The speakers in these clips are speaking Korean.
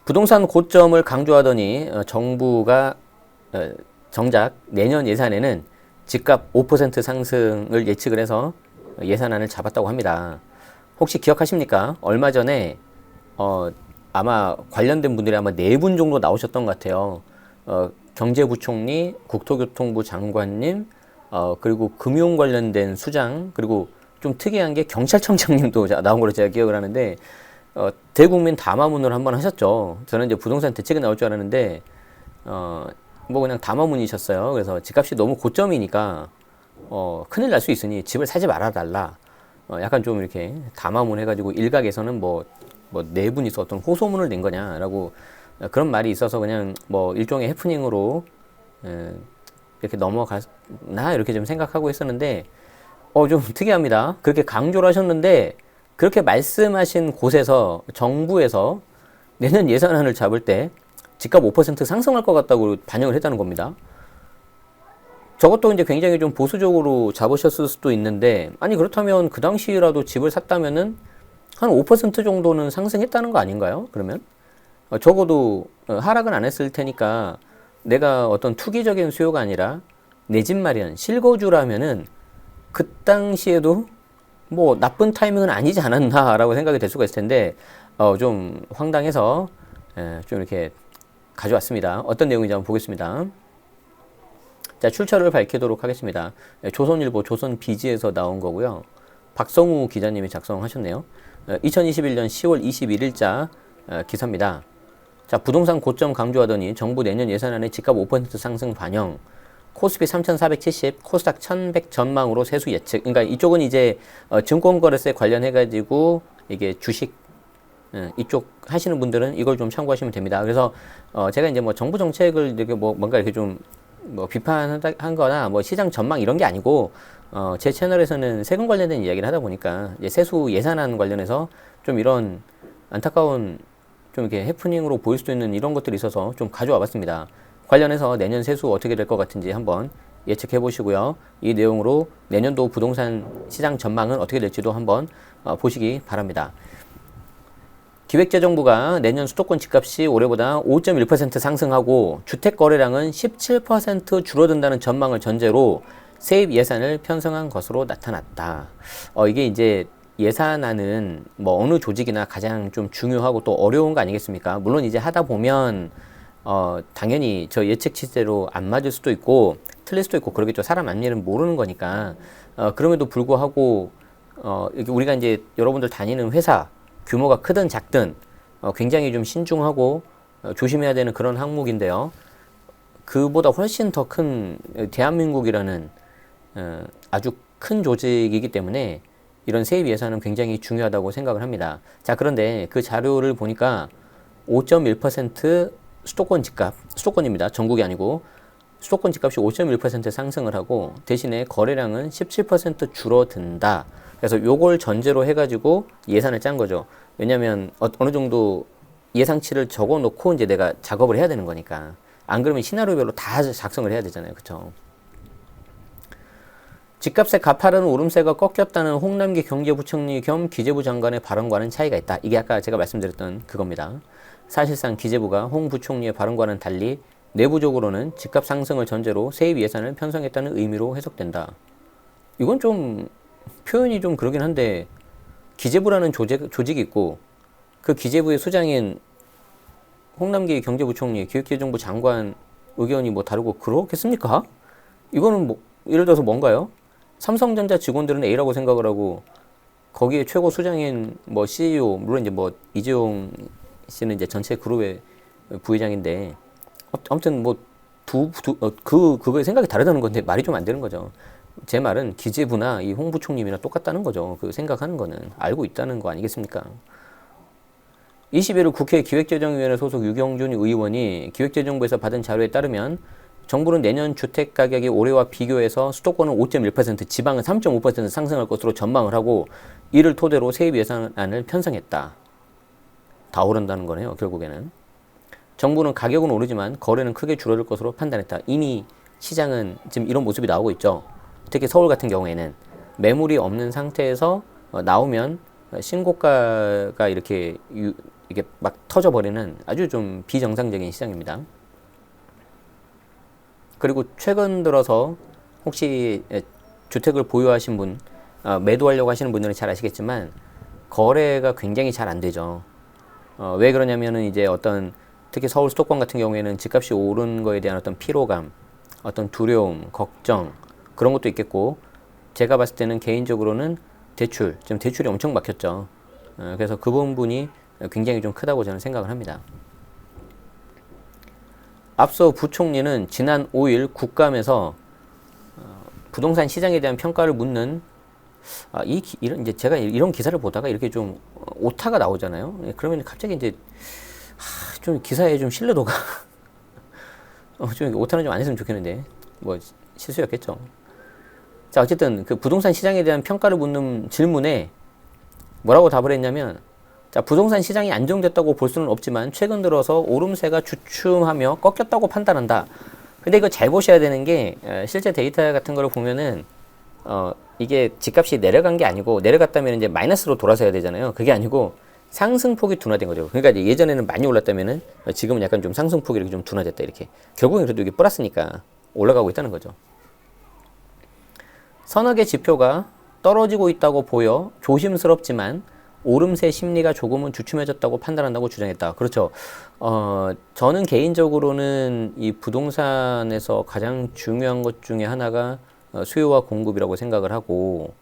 부동산 고점을 강조하더니 정부가 정작 내년 예산에는 집값 5% 상승을 예측을 해서 예산안을 잡았다고 합니다. 혹시 기억하십니까? 얼마 전에 아마 관련된 분들이 아마 4분 정도 나오셨던 것 같아요. 경제부총리, 국토교통부 장관님, 그리고 금융 관련된 수장, 그리고 좀 특이한 게 경찰청장님도 나온 걸로 제가 기억을 하는데, 대국민 담화문을 한번 하셨죠. 저는 이제 부동산 대책이 나올 줄 알았는데, 뭐 그냥 담화문이셨어요. 그래서 집값이 너무 고점이니까, 큰일 날 수 있으니 집을 사지 말아달라. 약간 좀 이렇게 담화문 해가지고 일각에서는 뭐 4분이서 어떤 호소문을 낸 거냐라고 그런 말이 있어서 그냥 뭐 일종의 해프닝으로 이렇게 넘어갔나 이렇게 좀 생각하고 있었는데 좀 특이합니다. 그렇게 강조를 하셨는데 그렇게 말씀하신 곳에서 정부에서 내년 예산안을 잡을 때 집값 5% 상승할 것 같다고 반영을 했다는 겁니다. 저것도 이제 굉장히 좀 보수적으로 잡으셨을 수도 있는데 아니 그렇다면 그 당시라도 집을 샀다면은 한 5% 정도는 상승했다는 거 아닌가요? 그러면 적어도 하락은 안 했을 테니까 내가 어떤 투기적인 수요가 아니라 내 집 마련, 실거주라면은 그 당시에도 뭐 나쁜 타이밍은 아니지 않았나라고 생각이 될 수가 있을 텐데 좀 황당해서 좀 이렇게 가져왔습니다. 어떤 내용인지 한번 보겠습니다. 자, 출처를 밝히도록 하겠습니다. 조선일보, 조선비지에서 나온 거고요. 박성우 기자님이 작성하셨네요. 2021년 10월 21일자 기사입니다. 자, 부동산 고점 강조하더니 정부 내년 예산안에 집값 5% 상승 반영, 코스피 3,470, 코스닥 1,100 전망으로 세수 예측. 그러니까 이쪽은 이제 증권거래세 관련해가지고 이게 주식 이쪽 하시는 분들은 이걸 좀 참고하시면 됩니다. 그래서 제가 이제 뭐 정부 정책을 이렇게 뭔가 이렇게 좀 비판한 거나 뭐 시장 전망 이런 게 아니고 제 채널에서는 세금 관련된 이야기를 하다 보니까 이제 세수 예산안 관련해서 좀 이런 안타까운 좀 이렇게 해프닝으로 보일 수도 있는 이런 것들이 있어서 좀 가져와 봤습니다. 관련해서 내년 세수 어떻게 될 것 같은지 한번 예측해 보시고요. 이 내용으로 내년도 부동산 시장 전망은 어떻게 될지도 한번 보시기 바랍니다. 기획재정부가 내년 수도권 집값이 올해보다 5.1% 상승하고 주택 거래량은 17% 줄어든다는 전망을 전제로 세입 예산을 편성한 것으로 나타났다. 이게 이제 예산안은 뭐 어느 조직이나 가장 좀 중요하고 또 어려운 거 아니겠습니까? 물론 이제 하다 보면 당연히 저 예측 치대로 안 맞을 수도 있고 틀릴 수도 있고 그러겠죠. 사람 앞일은 모르는 거니까. 그럼에도 불구하고 우리가 이제 여러분들 다니는 회사 규모가 크든 작든 굉장히 좀 신중하고 조심해야 되는 그런 항목인데요. 그보다 훨씬 더 큰 대한민국이라는 아주 큰 조직이기 때문에 이런 세입 예산은 굉장히 중요하다고 생각을 합니다. 자, 그런데 그 자료를 보니까 5.1% 수도권 집값, 수도권입니다. 전국이 아니고 수도권 집값이 5.1% 상승을 하고 대신에 거래량은 17% 줄어든다. 그래서 요걸 전제로 해가지고 예산을 짠 거죠. 왜냐면 어느 정도 예상치를 적어 놓고 이제 내가 작업을 해야 되는 거니까. 안 그러면 시나리오별로 다 작성을 해야 되잖아요. 그쵸? 집값의 가파른 오름세가 꺾였다는 홍남기 경제부총리 겸 기재부 장관의 발언과는 차이가 있다. 이게 아까 제가 말씀드렸던 그겁니다. 사실상 기재부가 홍 부총리의 발언과는 달리 내부적으로는 집값 상승을 전제로 세입 예산을 편성했다는 의미로 해석된다. 이건 좀 표현이 좀 그러긴 한데 기재부라는 조직이 있고 그 기재부의 수장인 홍남기 경제부총리, 기획재정부 장관 의견이 뭐 다르고 그렇겠습니까? 이거는 뭐 예를 들어서 뭔가요? 삼성전자 직원들은 A라고 생각을 하고 거기에 최고 수장인 뭐 CEO 물론 이제 뭐 이재용 씨는 이제 전체 그룹의 부회장인데 아무튼 뭐 그거의 생각이 다르다는 건데 말이 좀 안 되는 거죠. 제 말은 기재부나 이 홍 부총리나 똑같다는 거죠. 그 생각하는 거는 알고 있다는 거 아니겠습니까? 21일 국회 기획재정위원회 소속 유경준 의원이 기획재정부에서 받은 자료에 따르면 정부는 내년 주택가격이 올해와 비교해서 수도권은 5.1%, 지방은 3.5% 상승할 것으로 전망을 하고 이를 토대로 세입 예산안을 편성했다. 다 오른다는 거네요. 결국에는. 정부는 가격은 오르지만 거래는 크게 줄어들 것으로 판단했다. 이미 시장은 지금 이런 모습이 나오고 있죠. 특히 서울 같은 경우에는 매물이 없는 상태에서 나오면 신고가가 이렇게 이게 막 터져버리는 아주 좀 비정상적인 시장입니다. 그리고 최근 들어서 혹시 주택을 보유하신 분, 매도하려고 하시는 분들은 잘 아시겠지만 거래가 굉장히 잘 안 되죠. 왜 그러냐면은 이제 어떤 특히 서울 수도권 같은 경우에는 집값이 오른 거에 대한 어떤 피로감, 어떤 두려움, 걱정 그런 것도 있겠고 제가 봤을 때는 개인적으로는 지금 대출이 엄청 막혔죠. 그래서 그 부분이 굉장히 좀 크다고 저는 생각을 합니다. 앞서 부총리는 지난 5일 국감에서 부동산 시장에 대한 평가를 묻는 이런 이제 제가 이런 기사를 보다가 이렇게 좀 오타가 나오잖아요. 그러면 갑자기 이제 좀 기사에 좀 신뢰도가 좀 오타는 좀 안 했으면 좋겠는데 뭐 실수였겠죠. 자, 어쨌든 그 부동산 시장에 대한 평가를 묻는 질문에 뭐라고 답을 했냐면, 자, 부동산 시장이 안정됐다고 볼 수는 없지만 최근 들어서 오름세가 주춤하며 꺾였다고 판단한다. 근데 이거 잘 보셔야 되는 게 실제 데이터 같은 거를 보면은 이게 집값이 내려간 게 아니고 내려갔다면 이제 마이너스로 돌아서야 되잖아요. 그게 아니고 상승폭이 둔화된 거죠. 그러니까 이제 예전에는 많이 올랐다면은 지금은 약간 좀 상승폭이 이렇게 좀 둔화됐다 이렇게. 결국엔 그래도 이게 플러스니까 올라가고 있다는 거죠. 서너 개 지표가 떨어지고 있다고 보여 조심스럽지만 오름세 심리가 조금은 주춤해졌다고 판단한다고 주장했다. 그렇죠. 저는 개인적으로는 이 부동산에서 가장 중요한 것 중에 하나가 수요와 공급이라고 생각을 하고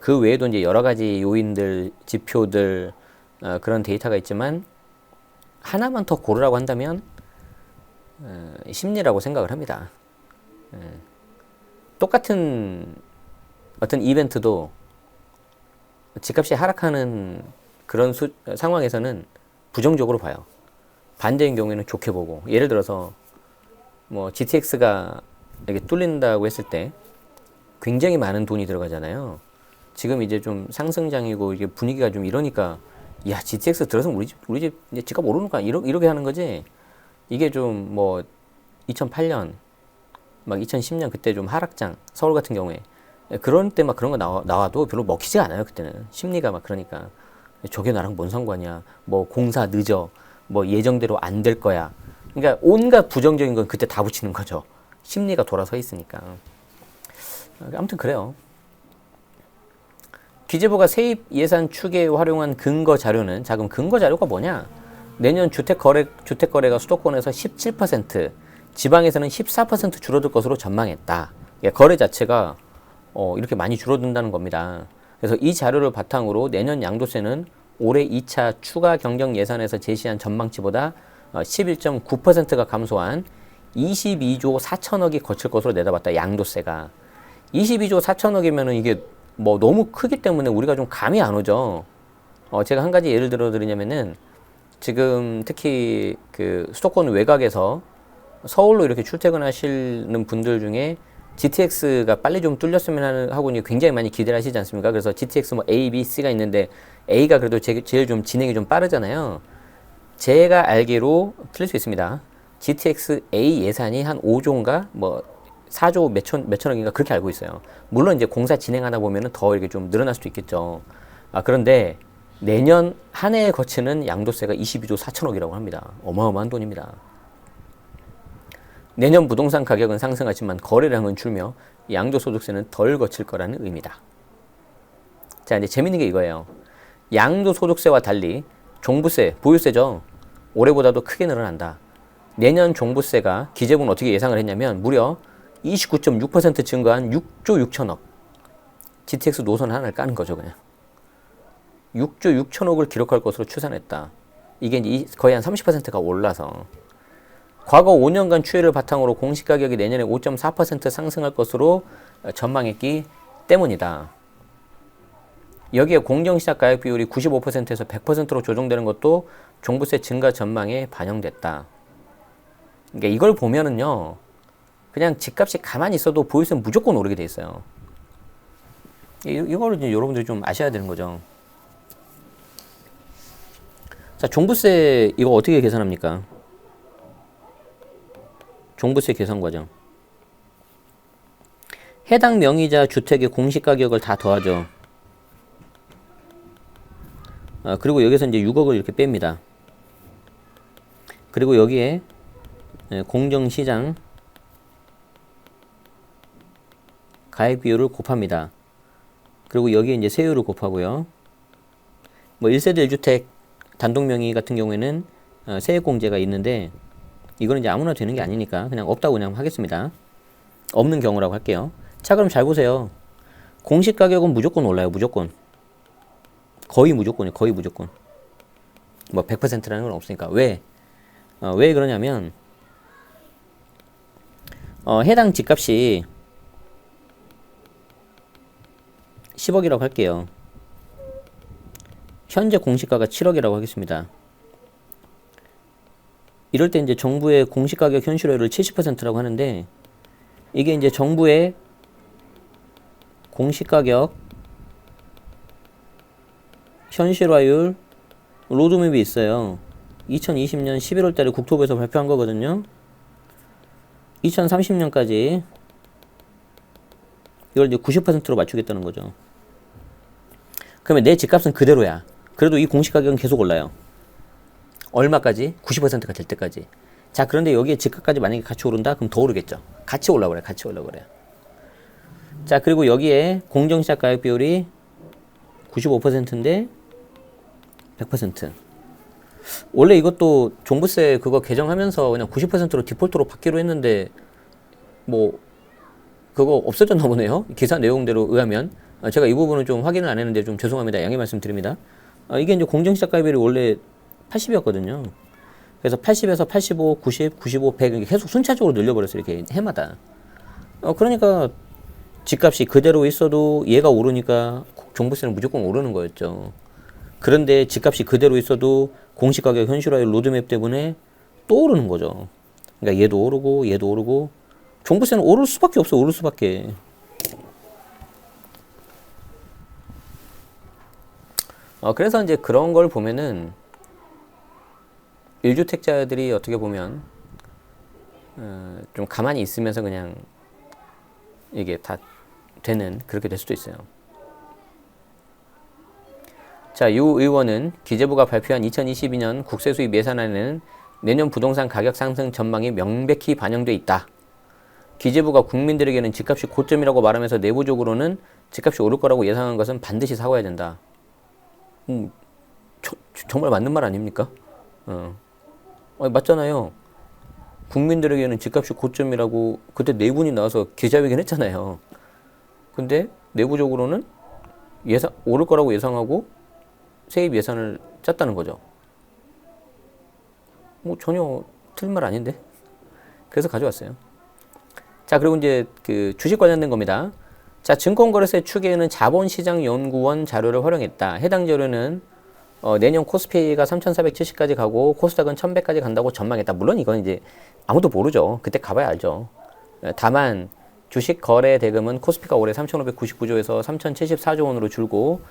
그 외에도 이제 여러 가지 요인들, 지표들 그런 데이터가 있지만 하나만 더 고르라고 한다면 심리라고 생각을 합니다. 똑같은 어떤 이벤트도 집값이 하락하는 그런 상황에서는 부정적으로 봐요. 반대인 경우에는 좋게 보고, 예를 들어서 뭐 GTX가 이렇게 뚫린다고 했을 때 굉장히 많은 돈이 들어가잖아요. 지금 이제 좀 상승장이고 이게 분위기가 좀 이러니까 야, GTX 들어서면 우리 집 이제 집값 오르는 거야 이렇게 하는 거지. 이게 좀 뭐 2008년 막 2010년 그때 좀 하락장 서울 같은 경우에 그런 때 막 그런 거 나와도 별로 먹히지가 않아요. 그때는 심리가 막 그러니까 저게 나랑 뭔 상관이야, 뭐 공사 늦어, 뭐 예정대로 안 될 거야. 그러니까 온갖 부정적인 건 그때 다 붙이는 거죠. 심리가 돌아서 있으니까. 아무튼 그래요. 기재부가 세입 예산 추계에 활용한 근거 자료는, 자, 그럼 근거 자료가 뭐냐? 내년 주택 거래가 수도권에서 17%, 지방에서는 14% 줄어들 것으로 전망했다. 그러니까 거래 자체가 이렇게 많이 줄어든다는 겁니다. 그래서 이 자료를 바탕으로 내년 양도세는 올해 2차 추가 경정 예산에서 제시한 전망치보다 11.9%가 감소한 22조 4천억이 거칠 것으로 내다봤다. 양도세가 22조 4천억이면은 이게 뭐 너무 크기 때문에 우리가 좀 감이 안 오죠. 제가 한 가지 예를 들어 드리냐면은 지금 특히 그 수도권 외곽에서 서울로 이렇게 출퇴근하시는 분들 중에 GTX가 빨리 좀 뚫렸으면 하고 굉장히 많이 기대를 하시지 않습니까? 그래서 GTX 뭐 A, B, C가 있는데 A가 그래도 제일 좀 진행이 좀 빠르잖아요. 제가 알기로 틀릴 수 있습니다. GTX A 예산이 한 5조인가 뭐 4조 몇천억인가 그렇게 알고 있어요. 물론 이제 공사 진행하다 보면은 더 이렇게 좀 늘어날 수도 있겠죠. 그런데 내년 한 해에 거치는 양도세가 22조 4천억이라고 합니다. 어마어마한 돈입니다. 내년 부동산 가격은 상승하지만 거래량은 줄며 양도소득세는 덜 거칠 거라는 의미다. 자, 이제 재밌는 게 이거예요. 양도소득세와 달리 종부세, 보유세죠. 올해보다도 크게 늘어난다. 내년 종부세가 기재부는 어떻게 예상을 했냐면 무려 29.6% 증가한 6조 6천억. GTX 노선 하나를 까는 거죠, 그냥. 6조 6천억을 기록할 것으로 추산했다. 이게 이제 거의 한 30%가 올라서. 과거 5년간 추이를 바탕으로 공시가격이 내년에 5.4% 상승할 것으로 전망했기 때문이다. 여기에 공정시작 가액 비율이 95%에서 100%로 조정되는 것도 종부세 증가 전망에 반영됐다. 그러니까 이걸 보면은요, 그냥 집값이 가만히 있어도 보유세는 무조건 오르게 돼 있어요. 이거를 이제 여러분들이 좀 아셔야 되는 거죠. 자, 종부세 이거 어떻게 계산합니까? 종부세 계산 과정. 해당 명의자 주택의 공시가격을 다 더하죠. 그리고 여기서 이제 6억을 이렇게 뺍니다. 그리고 여기에 공정시장 가액 비율을 곱합니다. 그리고 여기에 이제 세율을 곱하고요. 뭐 1세대 1주택 단독 명의 같은 경우에는 세액공제가 있는데 이거는 이제 아무나 되는 게 아니니까 그냥 없다고 그냥 하겠습니다. 없는 경우라고 할게요. 자, 그럼 잘 보세요. 공시 가격은 무조건 올라요. 무조건. 거의 무조건이에요. 거의 무조건. 뭐 100%라는 건 없으니까. 왜? 왜 그러냐면 해당 집값이 10억이라고 할게요. 현재 공시가가 7억이라고 하겠습니다. 이럴 때 이제 정부의 공시가격 현실화율을 70%라고 하는데 이게 이제 정부의 공시가격 현실화율 로드맵이 있어요. 2020년 11월 달에 국토부에서 발표한 거거든요. 2030년까지 이걸 이제 90%로 맞추겠다는 거죠. 그러면 내 집값은 그대로야. 그래도 이 공시가격은 계속 올라요. 얼마까지? 90%가 될 때까지. 자, 그런데 여기에 집값까지 만약에 같이 오른다? 그럼 더 오르겠죠. 같이 올라오래. 같이 올라오래. 자, 그리고 여기에 공정시작 가격 비율이 95%인데 100%. 원래 이것도 종부세 그거 개정하면서 그냥 90%로 디폴트로 받기로 했는데 뭐 그거 없어졌나 보네요. 기사 내용대로 의하면. 제가 이 부분은 좀 확인을 안 했는데 좀 죄송합니다. 양해 말씀드립니다. 이게 이제 공정시작 가격 비율이 원래 80이었거든요. 그래서 80에서 85, 90, 95, 100 계속 순차적으로 늘려버렸어요. 이렇게 해마다. 그러니까 집값이 그대로 있어도 얘가 오르니까 종부세는 무조건 오르는 거였죠. 그런데 집값이 그대로 있어도 공시가격 현실화율 로드맵 때문에 또 오르는 거죠. 그러니까 얘도 오르고 얘도 오르고 종부세는 오를 수밖에 없어. 오를 수밖에. 그래서 이제 그런 걸 보면은 1주택자들이 어떻게 보면 좀 가만히 있으면서 그냥 이게 다 되는 그렇게 될 수도 있어요. 자, 유 의원은 기재부가 발표한 2022년 국세수입 예산안에는 내년 부동산 가격 상승 전망이 명백히 반영돼 있다. 기재부가 국민들에게는 집값이 고점이라고 말하면서 내부적으로는 집값이 오를 거라고 예상한 것은 반드시 사과해야 된다. 정말 맞는 말 아닙니까? 맞잖아요. 국민들에게는 집값이 고점이라고 그때 네 분이 나와서 기자회견 했잖아요. 근데 내부적으로는 오를 거라고 예상하고 세입 예산을 짰다는 거죠. 뭐 전혀 틀린 말 아닌데. 그래서 가져왔어요. 자, 그리고 이제 그 주식 관련된 겁니다. 자, 증권거래세 추계에는 자본시장연구원 자료를 활용했다. 해당 자료는 내년 코스피가 3,470까지 가고 코스닥은 1,100까지 간다고 전망했다. 물론 이건 이제 아무도 모르죠. 그때 가봐야 알죠. 다만 주식 거래 대금은 코스피가 올해 3,599조에서 3,074조 원으로 줄고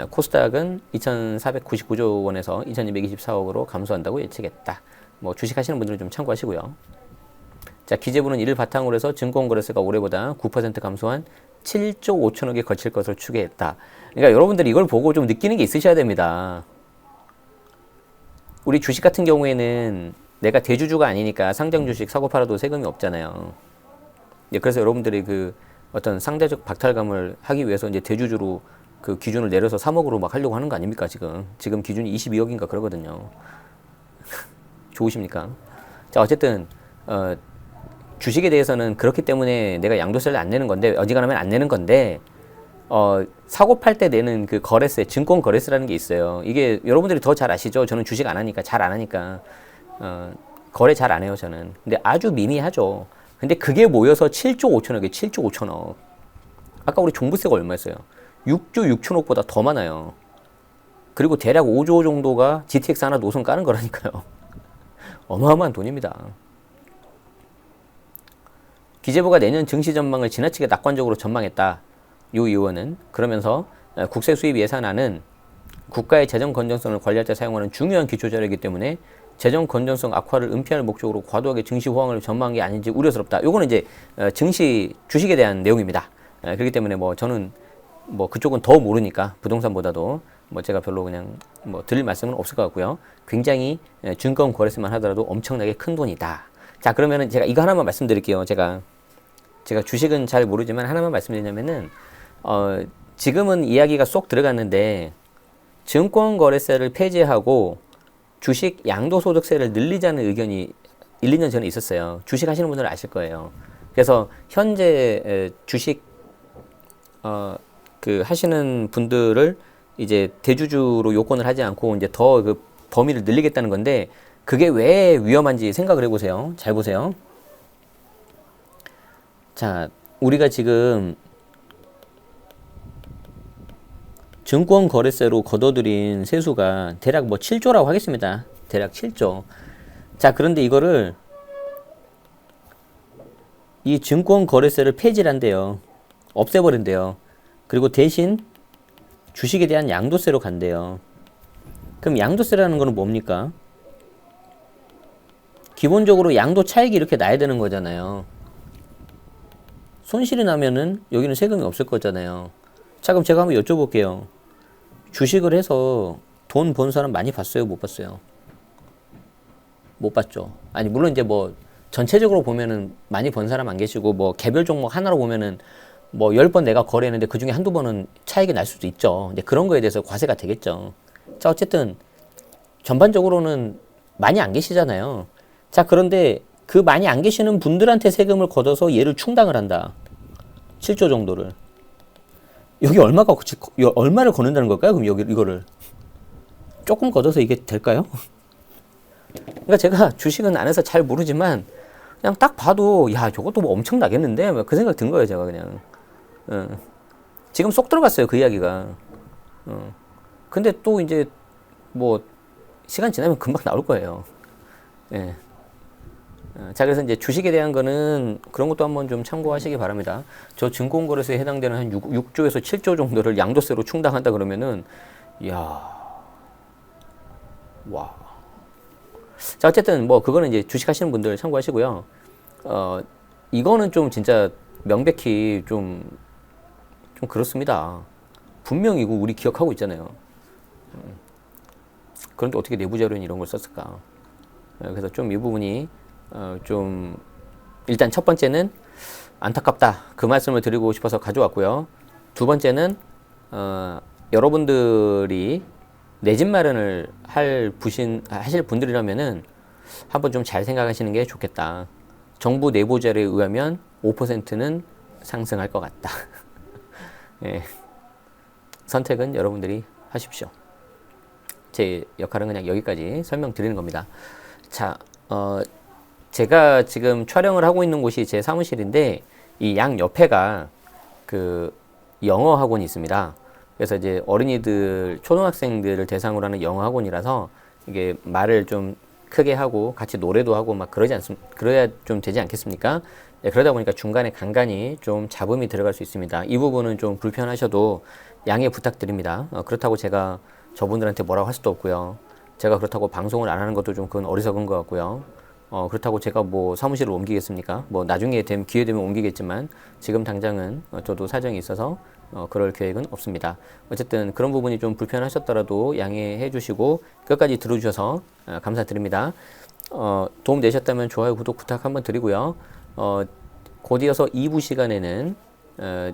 코스닥은 2,499조 원에서 2,224억으로 감소한다고 예측했다. 뭐 주식 하시는 분들은 좀 참고하시고요. 자, 기재부는 이를 바탕으로 해서 증권거래세가 올해보다 9% 감소한 7조 5천억에 거칠 것으로 추계했다. 그러니까 여러분들이 이걸 보고 좀 느끼는 게 있으셔야 됩니다. 우리 주식 같은 경우에는 내가 대주주가 아니니까 상장 주식 사고 팔아도 세금이 없잖아요. 그래서 여러분들이 그 어떤 상대적 박탈감을 하기 위해서 이제 대주주로 그 기준을 내려서 3억으로 막 하려고 하는 거 아닙니까, 지금? 지금 기준이 22억인가 그러거든요. 좋으십니까? 자, 어쨌든, 주식에 대해서는 그렇기 때문에 내가 양도세를 안 내는 건데, 어지간하면 안 내는 건데, 사고 팔 때 내는 그 거래세, 증권 거래세라는 게 있어요. 이게 여러분들이 더 잘 아시죠? 저는 주식 안 하니까, 잘 안 하니까, 거래 잘 안 해요, 저는. 근데 아주 미미하죠. 근데 그게 모여서 7조 5천억이에요, 7조 5천억. 아까 우리 종부세가 얼마였어요? 6조 6천억보다 더 많아요. 그리고 대략 5조 정도가 GTX 하나 노선 까는 거라니까요. 어마어마한 돈입니다. 기재부가 내년 증시 전망을 지나치게 낙관적으로 전망했다. 유 의원은. 그러면서 국세 수입 예산안은 국가의 재정 건전성을 관리할 때 사용하는 중요한 기초자료이기 때문에 재정 건전성 악화를 은폐할 목적으로 과도하게 증시 호황을 전망한 게 아닌지 우려스럽다. 요거는 이제 증시 주식에 대한 내용입니다. 그렇기 때문에 뭐 저는 뭐 그쪽은 더 모르니까 부동산보다도 뭐 제가 별로 그냥 뭐 드릴 말씀은 없을 것 같고요. 굉장히 증권 거래세만 하더라도 엄청나게 큰 돈이다. 자, 그러면은 제가 이거 하나만 말씀드릴게요. 제가 주식은 잘 모르지만 하나만 말씀드리냐면은 지금은 이야기가 쏙 들어갔는데 증권 거래세를 폐지하고 주식 양도소득세를 늘리자는 의견이 1, 2년 전에 있었어요. 주식 하시는 분들은 아실 거예요. 그래서 현재 주식 그 하시는 분들을 이제 대주주로 요건을 하지 않고 이제 더 그 범위를 늘리겠다는 건데 그게 왜 위험한지 생각을 해보세요. 잘 보세요. 자, 우리가 지금 증권 거래세로 걷어들인 세수가 대략 뭐 7조라고 하겠습니다. 대략 7조. 자, 그런데 이거를 이 증권 거래세를 폐지를 한대요. 없애버린대요. 그리고 대신 주식에 대한 양도세로 간대요. 그럼 양도세라는 거는 뭡니까? 기본적으로 양도 차익이 이렇게 나야 되는 거잖아요. 손실이 나면은 여기는 세금이 없을 거잖아요. 자, 그럼 제가 한번 여쭤볼게요. 주식을 해서 돈 번 사람 많이 봤어요? 못 봤어요? 못 봤죠. 아니, 물론 이제 뭐 전체적으로 보면은 많이 번 사람 안 계시고 뭐 개별 종목 하나로 보면은 뭐 10번 내가 거래했는데 그 중에 한두 번은 차익이 날 수도 있죠. 이제 그런 거에 대해서 과세가 되겠죠. 자, 어쨌든 전반적으로는 많이 안 계시잖아요. 자, 그런데 그 많이 안 계시는 분들한테 세금을 걷어서 얘를 충당을 한다. 7조 정도를. 여기 얼마를 걷는다는 걸까요? 그럼 여기 이거를 조금 걷어서 이게 될까요? 그러니까 제가 주식은 안 해서 잘 모르지만 그냥 딱 봐도 야, 저것도 뭐 엄청 나겠는데 그 생각 든 거예요, 제가 그냥. 지금 쏙 들어갔어요, 그 이야기가. 근데 또 이제 뭐 시간 지나면 금방 나올 거예요. 예. 자, 그래서 이제 주식에 대한 거는 그런 것도 한번 좀 참고하시기 바랍니다. 저 증권거래소에 해당되는 한 6조에서 7조 정도를 양도세로 충당한다 그러면은, 이야, 와. 자, 어쨌든 뭐 그거는 이제 주식 하시는 분들 참고하시고요. 이거는 좀 진짜 명백히 좀 그렇습니다. 분명히 이거 우리 기억하고 있잖아요. 그런데 어떻게 내부 자료는 이런 걸 썼을까? 그래서 좀 이 부분이 좀 일단 첫 번째는 안타깝다 그 말씀을 드리고 싶어서 가져왔고요. 두 번째는 여러분들이 내 집 마련을 하실 분들이라면은 한번 좀 잘 생각하시는 게 좋겠다. 정부 내부 자료에 의하면 5%는 상승할 것 같다. 예. 선택은 여러분들이 하십시오. 제 역할은 그냥 여기까지 설명드리는 겁니다. 자, 제가 지금 촬영을 하고 있는 곳이 제 사무실인데 이 양 옆에가 그 영어 학원이 있습니다. 그래서 이제 어린이들, 초등학생들을 대상으로 하는 영어 학원이라서 이게 말을 좀 크게 하고 같이 노래도 하고 막 그래야 좀 되지 않겠습니까? 네, 그러다 보니까 중간에 간간히 좀 잡음이 들어갈 수 있습니다. 이 부분은 좀 불편하셔도 양해 부탁드립니다. 그렇다고 제가 저분들한테 뭐라고 할 수도 없고요. 제가 그렇다고 방송을 안 하는 것도 좀 그건 어리석은 것 같고요. 그렇다고 제가 뭐 사무실을 옮기겠습니까? 뭐 나중에 기회 되면 옮기겠지만 지금 당장은 저도 사정이 있어서 그럴 계획은 없습니다. 어쨌든 그런 부분이 좀 불편하셨더라도 양해해 주시고 끝까지 들어주셔서 감사드립니다. 도움 되셨다면 좋아요, 구독 부탁 한번 드리고요. 곧 이어서 2부 시간에는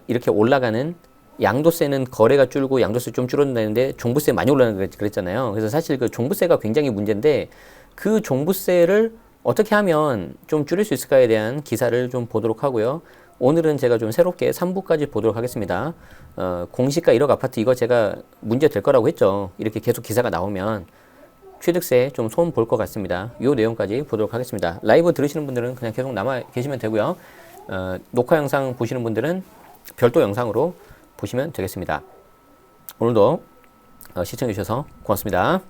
이렇게 올라가는 양도세는 거래가 줄고 양도세 좀 줄어든다는데 종부세 많이 올라가는 그랬잖아요. 그래서 사실 그 종부세가 굉장히 문제인데 그 종부세를 어떻게 하면 좀 줄일 수 있을까에 대한 기사를 좀 보도록 하고요. 오늘은 제가 좀 새롭게 3부까지 보도록 하겠습니다. 공시가 1억 아파트 이거 제가 문제 될 거라고 했죠. 이렇게 계속 기사가 나오면 취득세 좀 손 볼 것 같습니다. 이 내용까지 보도록 하겠습니다. 라이브 들으시는 분들은 그냥 계속 남아 계시면 되고요. 녹화 영상 보시는 분들은 별도 영상으로 보시면 되겠습니다. 오늘도 시청해 주셔서 고맙습니다.